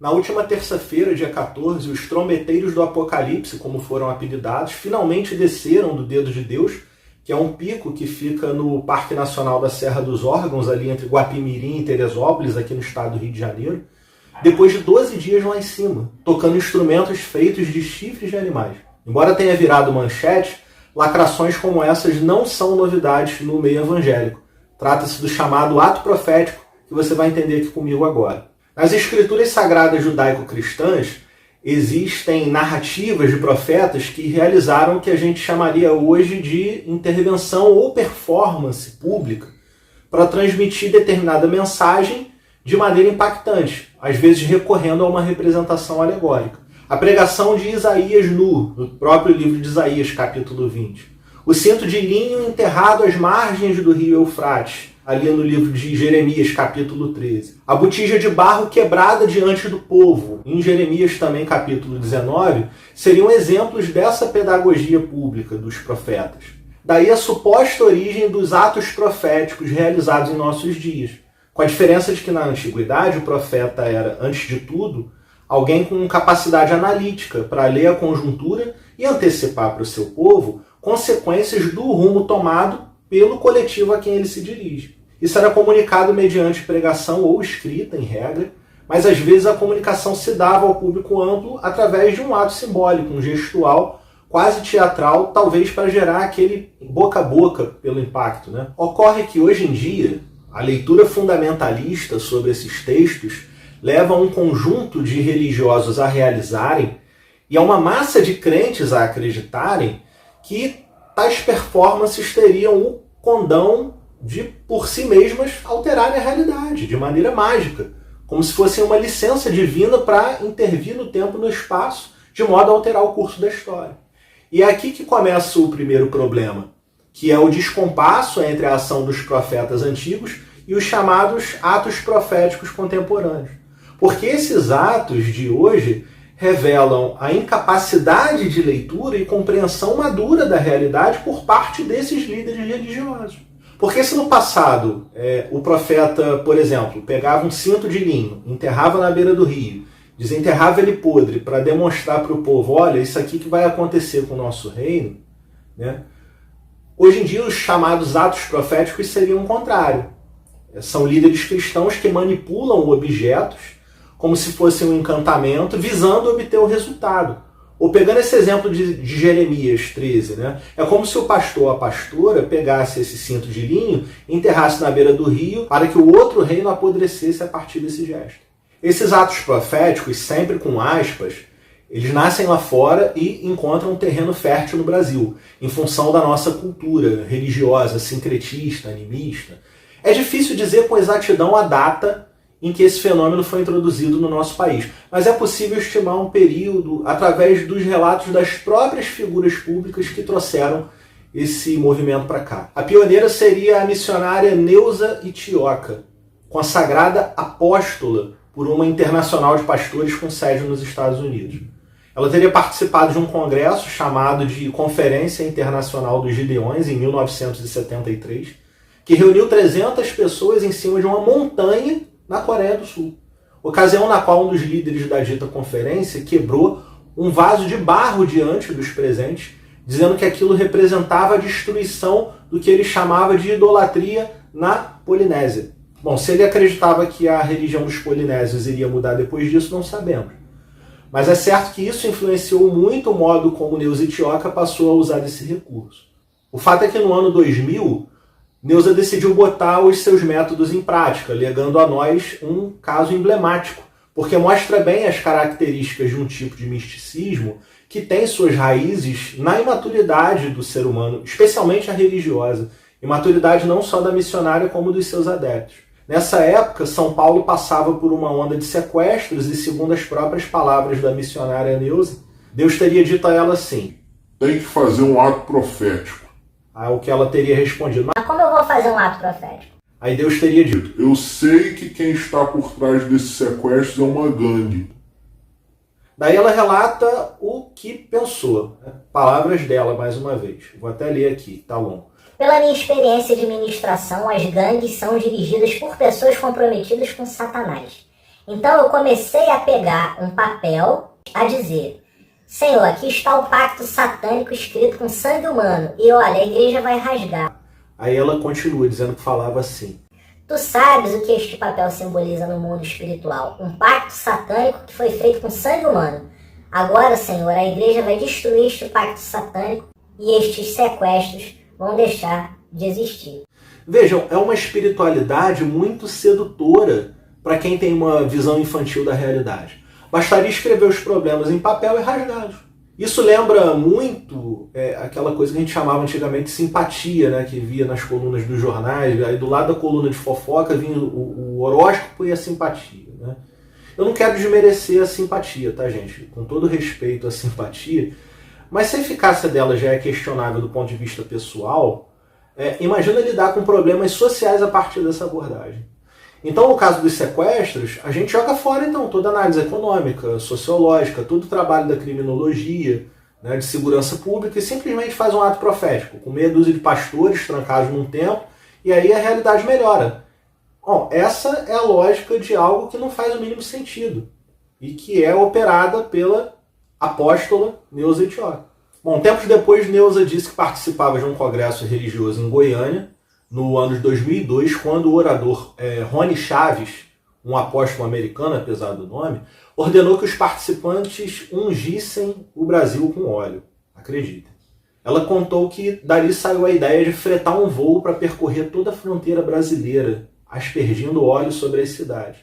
Na última terça-feira, dia 14, os trombeteiros do Apocalipse, como foram apelidados, finalmente desceram do dedo de Deus, que é um pico que fica no Parque Nacional da Serra dos Órgãos, ali entre Guapimirim e Teresópolis, aqui no estado do Rio de Janeiro, depois de 12 dias lá em cima, tocando instrumentos feitos de chifres de animais. Embora tenha virado manchete, lacrações como essas não são novidades no meio evangélico. Trata-se do chamado ato profético, que você vai entender aqui comigo agora. Nas escrituras sagradas judaico-cristãs, existem narrativas de profetas que realizaram o que a gente chamaria hoje de intervenção ou performance pública para transmitir determinada mensagem de maneira impactante, às vezes recorrendo a uma representação alegórica. A pregação de Isaías nu, no próprio livro de Isaías, capítulo 20. O cinto de linho enterrado às margens do rio Eufrates, ali no livro de Jeremias, capítulo 13. A botija de barro quebrada diante do povo, em Jeremias também, capítulo 19, seriam exemplos dessa pedagogia pública dos profetas. Daí a suposta origem dos atos proféticos realizados em nossos dias, com a diferença de que na antiguidade o profeta era, antes de tudo, alguém com capacidade analítica para ler a conjuntura e antecipar para o seu povo consequências do rumo tomado pelo coletivo a quem ele se dirige. Isso era comunicado mediante pregação ou escrita, em regra, mas às vezes a comunicação se dava ao público amplo através de um ato simbólico, um gestual, quase teatral, talvez para gerar aquele boca a boca pelo impacto, né? Ocorre que hoje em dia, a leitura fundamentalista sobre esses textos leva um conjunto de religiosos a realizarem e a uma massa de crentes a acreditarem que tais performances teriam o condão de, por si mesmas, alterarem a realidade de maneira mágica, como se fossem uma licença divina para intervir no tempo e no espaço, de modo a alterar o curso da história. E é aqui que começa o primeiro problema, que é o descompasso entre a ação dos profetas antigos e os chamados atos proféticos contemporâneos. Porque esses atos de hoje revelam a incapacidade de leitura e compreensão madura da realidade por parte desses líderes religiosos. Porque se no passado o profeta, por exemplo, pegava um cinto de linho, enterrava na beira do rio, desenterrava ele podre para demonstrar para o povo, olha, isso aqui que vai acontecer com o nosso reino, né? Hoje em dia os chamados atos proféticos seriam o contrário. São líderes cristãos que manipulam objetos como se fosse um encantamento, visando obter o resultado. Ou pegando esse exemplo de Jeremias 13, né? É como se o pastor ou a pastora pegasse esse cinto de linho e enterrasse na beira do rio para que o outro reino apodrecesse a partir desse gesto. Esses atos proféticos, sempre com aspas, eles nascem lá fora e encontram um terreno fértil no Brasil, em função da nossa cultura religiosa, sincretista, animista. É difícil dizer com exatidão a data em que esse fenômeno foi introduzido no nosso país. Mas é possível estimar um período através dos relatos das próprias figuras públicas que trouxeram esse movimento para cá. A pioneira seria a missionária Neuza Itioca, consagrada apóstola por uma internacional de pastores com sede nos Estados Unidos. Ela teria participado de um congresso chamado de Conferência Internacional dos Gideões, em 1973, que reuniu 300 pessoas em cima de uma montanha na Coreia do Sul. Ocasião na qual um dos líderes da dita conferência quebrou um vaso de barro diante dos presentes, dizendo que aquilo representava a destruição do que ele chamava de idolatria na Polinésia. Bom, se ele acreditava que a religião dos polinésios iria mudar depois disso, não sabemos. Mas é certo que isso influenciou muito o modo como Neuza Itioca passou a usar esse recurso. O fato é que no ano 2000, Neuza decidiu botar os seus métodos em prática, legando a nós um caso emblemático, porque mostra bem as características de um tipo de misticismo que tem suas raízes na imaturidade do ser humano, especialmente a religiosa, imaturidade não só da missionária como dos seus adeptos. Nessa época, São Paulo passava por uma onda de sequestros e, segundo as próprias palavras da missionária Neuza, Deus teria dito a ela assim: tem que fazer um ato profético. Ao que ela teria respondido: mas como eu vou fazer um ato profético? Aí Deus teria dito: eu sei que quem está por trás desses sequestros é uma gangue. Daí ela relata o que pensou. Palavras dela, mais uma vez. Vou até ler aqui, tá longo. Pela minha experiência de ministração, as gangues são dirigidas por pessoas comprometidas com Satanás. Então eu comecei a pegar um papel a dizer: Senhor, aqui está o pacto satânico escrito com sangue humano. E olha, a igreja vai rasgar. Aí ela continua dizendo que falava assim: Tu sabes o que este papel simboliza no mundo espiritual? Um pacto satânico que foi feito com sangue humano. Agora, Senhor, a igreja vai destruir este pacto satânico e estes sequestros vão deixar de existir. Vejam, é uma espiritualidade muito sedutora para quem tem uma visão infantil da realidade. Bastaria escrever os problemas em papel e rasgá-los. Isso lembra muito aquela coisa que a gente chamava antigamente de simpatia, né, que via nas colunas dos jornais. Aí do lado da coluna de fofoca vinha o horóscopo e a simpatia. Né? Eu não quero desmerecer a simpatia, tá, gente? Com todo respeito à simpatia, mas se a eficácia dela já é questionável do ponto de vista pessoal, imagina lidar com problemas sociais a partir dessa abordagem. Então, no caso dos sequestros, a gente joga fora então toda a análise econômica, sociológica, todo o trabalho da criminologia, né, de segurança pública, e simplesmente faz um ato profético, com meia dúzia de pastores trancados num templo, e aí a realidade melhora. Bom, essa é a lógica de algo que não faz o mínimo sentido, e que é operada pela apóstola Neuza Etióquio. Bom, tempos depois, Neuza disse que participava de um congresso religioso em Goiânia, no ano de 2002, quando o orador Rony Chaves, um apóstolo americano, apesar do nome, ordenou que os participantes ungissem o Brasil com óleo. Acreditem. Ela contou que dali saiu a ideia de fretar um voo para percorrer toda a fronteira brasileira, aspergindo óleo sobre as cidades.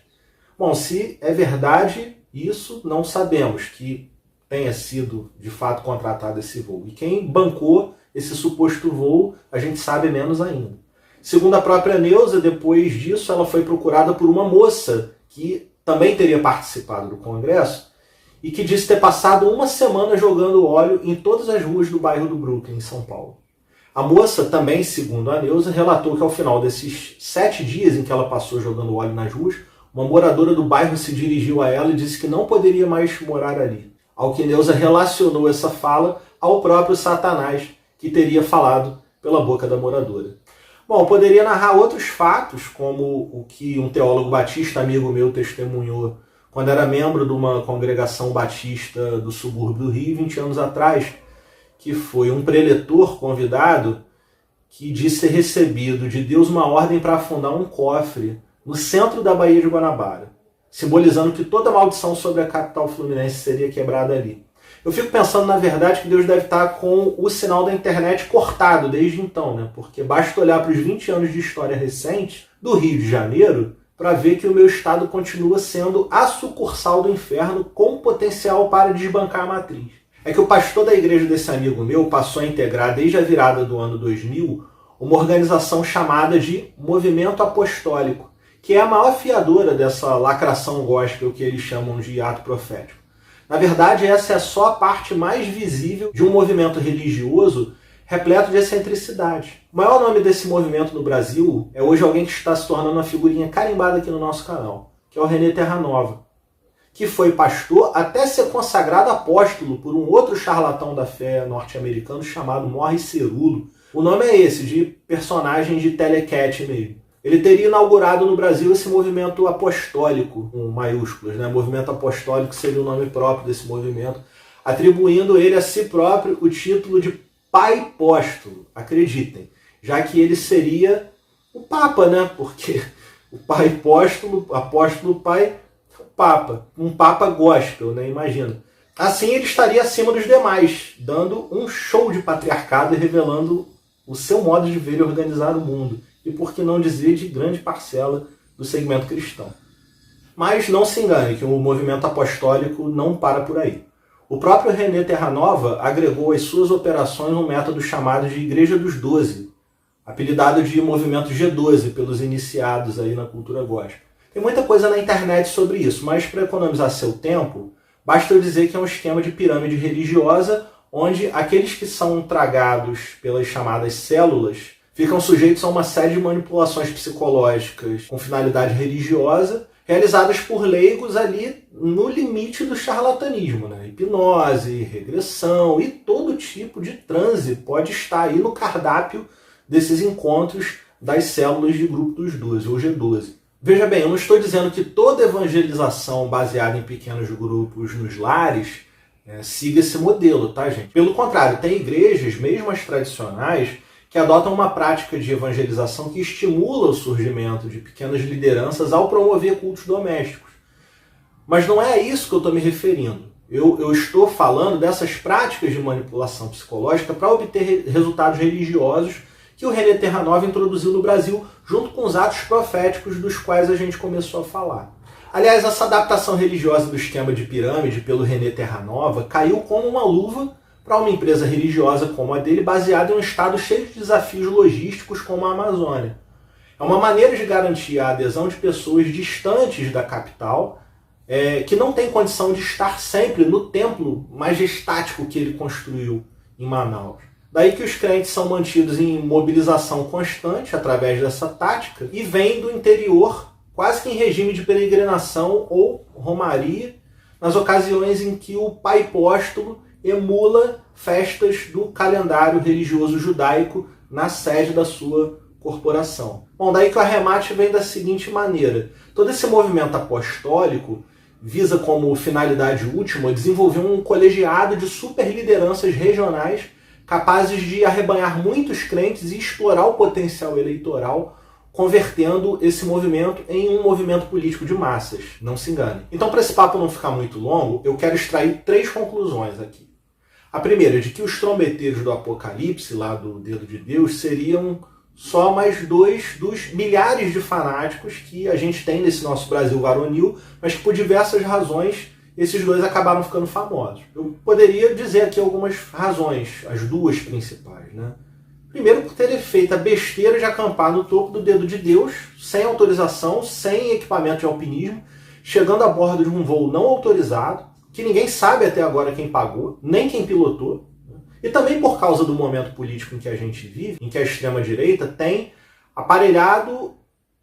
Bom, se é verdade isso, não sabemos que tenha sido de fato contratado esse voo. E quem bancou esse suposto voo, a gente sabe menos ainda. Segundo a própria Neuza, depois disso ela foi procurada por uma moça que também teria participado do congresso e que disse ter passado uma semana jogando óleo em todas as ruas do bairro do Brooklyn, em São Paulo. A moça também, segundo a Neuza, relatou que ao final desses 7 dias em que ela passou jogando óleo nas ruas, uma moradora do bairro se dirigiu a ela e disse que não poderia mais morar ali. Ao que Neuza relacionou essa fala ao próprio Satanás, que teria falado pela boca da moradora. Bom, eu poderia narrar outros fatos, como o que um teólogo batista, amigo meu, testemunhou quando era membro de uma congregação batista do subúrbio do Rio, 20 anos atrás, que foi um preletor convidado que disse ter recebido de Deus uma ordem para afundar um cofre no centro da Baía de Guanabara, simbolizando que toda maldição sobre a capital fluminense seria quebrada ali. Eu fico pensando, na verdade, que Deus deve estar com o sinal da internet cortado desde então, né? Porque basta olhar para os 20 anos de história recente do Rio de Janeiro para ver que o meu estado continua sendo a sucursal do inferno com potencial para desbancar a matriz. É que o pastor da igreja desse amigo meu passou a integrar, desde a virada do ano 2000, uma organização chamada de Movimento Apostólico, que é a maior fiadora dessa lacração gospel que eles chamam de ato profético. Na verdade, essa é só a parte mais visível de um movimento religioso repleto de excentricidade. O maior nome desse movimento no Brasil é hoje alguém que está se tornando uma figurinha carimbada aqui no nosso canal, que é o René Terranova, que foi pastor até ser consagrado apóstolo por um outro charlatão da fé norte-americano chamado Morris Cerulo. O nome é esse, de personagem de telecat mesmo. Ele teria inaugurado no Brasil esse movimento apostólico, com maiúsculas, né? Movimento apostólico seria o nome próprio desse movimento, atribuindo ele a si próprio o título de Pai Póstolo, acreditem, já que ele seria o Papa, né? Porque o Pai Póstolo, apóstolo Pai, o Papa, um Papa gospel, né? Imagina. Assim ele estaria acima dos demais, dando um show de patriarcado e revelando o seu modo de ver e organizar o mundo. E por que não dizer de grande parcela do segmento cristão. Mas não se engane que o movimento apostólico não para por aí. O próprio René Terranova agregou às suas operações um método chamado de Igreja dos 12, apelidado de Movimento G12 pelos iniciados aí na cultura gospel. Tem muita coisa na internet sobre isso, mas para economizar seu tempo, basta eu dizer que é um esquema de pirâmide religiosa onde aqueles que são tragados pelas chamadas células ficam sujeitos a uma série de manipulações psicológicas com finalidade religiosa, realizadas por leigos ali no limite do charlatanismo, né? Hipnose, regressão e todo tipo de transe pode estar aí no cardápio desses encontros das células de grupo dos 12, ou G12. Veja bem, eu não estou dizendo que toda evangelização baseada em pequenos grupos nos lares siga esse modelo, tá, gente? Pelo contrário, tem igrejas, mesmo as tradicionais, que adotam uma prática de evangelização que estimula o surgimento de pequenas lideranças ao promover cultos domésticos. Mas não é a isso que eu estou me referindo. Eu estou falando dessas práticas de manipulação psicológica para obter resultados religiosos que o René Terranova introduziu no Brasil, junto com os atos proféticos dos quais a gente começou a falar. Aliás, essa adaptação religiosa do esquema de pirâmide pelo René Terranova caiu como uma luva para uma empresa religiosa como a dele, baseada em um estado cheio de desafios logísticos como a Amazônia. É uma maneira de garantir a adesão de pessoas distantes da capital, que não têm condição de estar sempre no templo majestático que ele construiu em Manaus. Daí que os crentes são mantidos em mobilização constante através dessa tática e vêm do interior quase que em regime de peregrinação ou romaria, nas ocasiões em que o pai apóstolo emula festas do calendário religioso judaico na sede da sua corporação. Bom, daí que o arremate vem da seguinte maneira. Todo esse movimento apostólico visa como finalidade última desenvolver um colegiado de superlideranças regionais capazes de arrebanhar muitos crentes e explorar o potencial eleitoral, convertendo esse movimento em um movimento político de massas. Não se engane. Então, para esse papo não ficar muito longo, eu quero extrair 3 conclusões aqui. A primeira é de que os trombeteiros do Apocalipse, lá do Dedo de Deus, seriam só mais 2 dos milhares de fanáticos que a gente tem nesse nosso Brasil varonil, mas que por diversas razões esses 2 acabaram ficando famosos. Eu poderia dizer aqui algumas razões, as 2 principais, né? Primeiro, por terem feito a besteira de acampar no topo do Dedo de Deus, sem autorização, sem equipamento de alpinismo, chegando a bordo de um voo não autorizado, que ninguém sabe até agora quem pagou, nem quem pilotou. E também por causa do momento político em que a gente vive, em que a extrema-direita tem aparelhado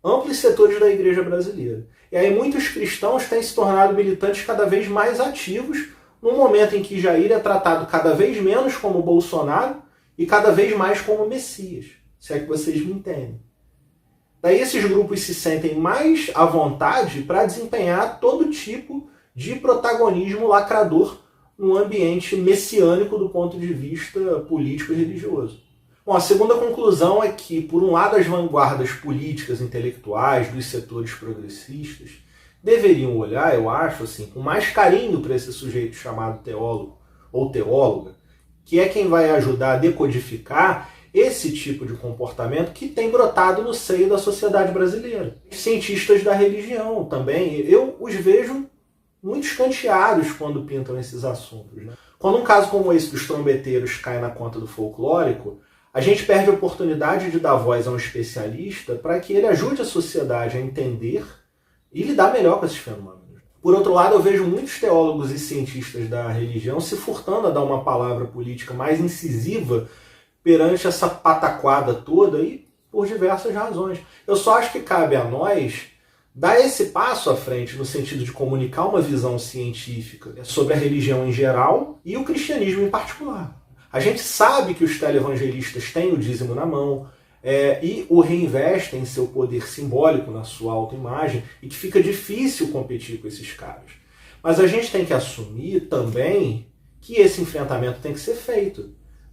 amplos setores da igreja brasileira. E aí muitos cristãos têm se tornado militantes cada vez mais ativos, num momento em que Jair é tratado cada vez menos como Bolsonaro e cada vez mais como Messias, se é que vocês me entendem. Daí esses grupos se sentem mais à vontade para desempenhar todo tipo de protagonismo lacrador num ambiente messiânico do ponto de vista político e religioso. Bom, a segunda conclusão é que, por um lado, as vanguardas políticas intelectuais dos setores progressistas deveriam olhar, eu acho, assim, com mais carinho para esse sujeito chamado teólogo ou teóloga, que é quem vai ajudar a decodificar esse tipo de comportamento que tem brotado no seio da sociedade brasileira. Cientistas da religião também, eu os vejo muito escanteados quando pintam esses assuntos, né? Quando um caso como esse dos trombeteiros cai na conta do folclórico, a gente perde a oportunidade de dar voz a um especialista para que ele ajude a sociedade a entender e lidar melhor com esses fenômenos. Por outro lado, eu vejo muitos teólogos e cientistas da religião se furtando a dar uma palavra política mais incisiva perante essa pataquada toda e por diversas razões. Eu só acho que cabe a nós dar esse passo à frente no sentido de comunicar uma visão científica sobre a religião em geral e o cristianismo em particular. A gente sabe que os televangelistas têm o dízimo na mão e o reinvestem em seu poder simbólico, na sua autoimagem, e que fica difícil competir com esses caras. Mas a gente tem que assumir também que esse enfrentamento tem que ser feito,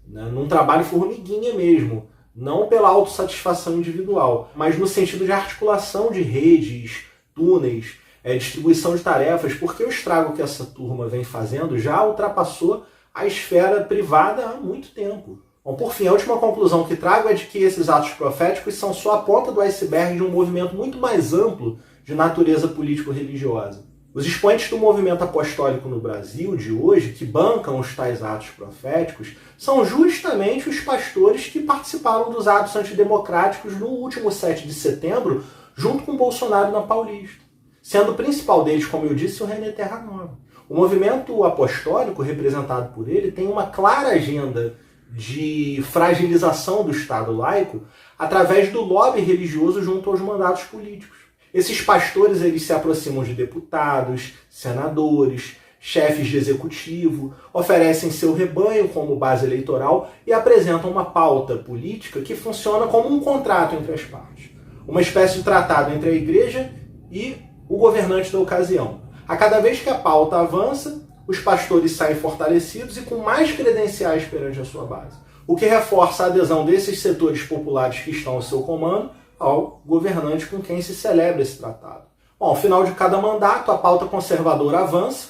né, num trabalho formiguinha mesmo, não pela autossatisfação individual, mas no sentido de articulação de redes, túneis, distribuição de tarefas, porque o estrago que essa turma vem fazendo já ultrapassou a esfera privada há muito tempo. Bom, por fim, a última conclusão que trago é de que esses atos proféticos são só a ponta do iceberg de um movimento muito mais amplo de natureza político-religiosa. Os expoentes do movimento apostólico no Brasil de hoje, que bancam os tais atos proféticos, são justamente os pastores que participaram dos atos antidemocráticos no último 7 de setembro, junto com Bolsonaro na Paulista. Sendo o principal deles, como eu disse, o René Terranova. O movimento apostólico, representado por ele, tem uma clara agenda de fragilização do Estado laico através do lobby religioso junto aos mandatos políticos. Esses pastores eles se aproximam de deputados, senadores, chefes de executivo, oferecem seu rebanho como base eleitoral e apresentam uma pauta política que funciona como um contrato entre as partes. uma espécie de tratado entre a igreja e o governante da ocasião. A cada vez que a pauta avança, os pastores saem fortalecidos e com mais credenciais perante a sua base, o que reforça a adesão desses setores populares que estão ao seu comando ao governante com quem se celebra esse tratado. Bom, ao final de cada mandato, a pauta conservadora avança,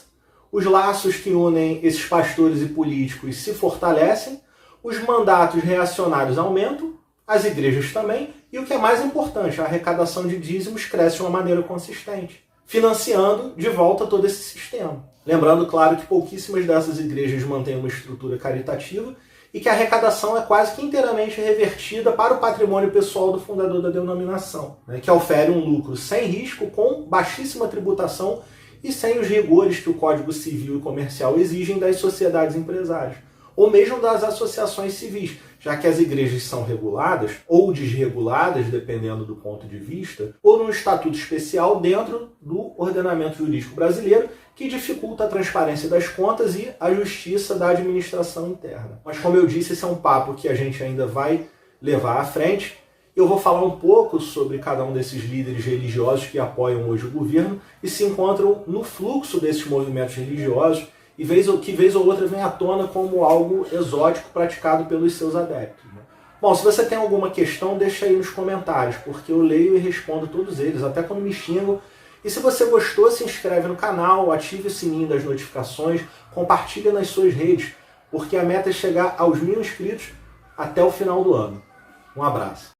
os laços que unem esses pastores e políticos se fortalecem, os mandatos reacionários aumentam, as igrejas também, e o que é mais importante, a arrecadação de dízimos cresce de uma maneira consistente, financiando de volta todo esse sistema. Lembrando, claro, que pouquíssimas dessas igrejas mantêm uma estrutura caritativa e que a arrecadação é quase que inteiramente revertida para o patrimônio pessoal do fundador da denominação, né, que ofere um lucro sem risco, com baixíssima tributação e sem os rigores que o Código Civil e Comercial exigem das sociedades empresárias, ou mesmo das associações civis, já que as igrejas são reguladas ou desreguladas, dependendo do ponto de vista, ou num estatuto especial dentro do ordenamento jurídico brasileiro, que dificulta a transparência das contas e a justiça da administração interna. Mas, como eu disse, esse é um papo que a gente ainda vai levar à frente. Eu vou falar um pouco sobre cada um desses líderes religiosos que apoiam hoje o governo e se encontram no fluxo desses movimentos religiosos e que vez ou outra vem à tona como algo exótico praticado pelos seus adeptos. Bom, se você tem alguma questão, deixa aí nos comentários, porque eu leio e respondo todos eles, até quando me xingam. E se você gostou, se inscreve no canal, ative o sininho das notificações, compartilha nas suas redes, porque a meta é chegar aos 1000 inscritos até o final do ano. Um abraço.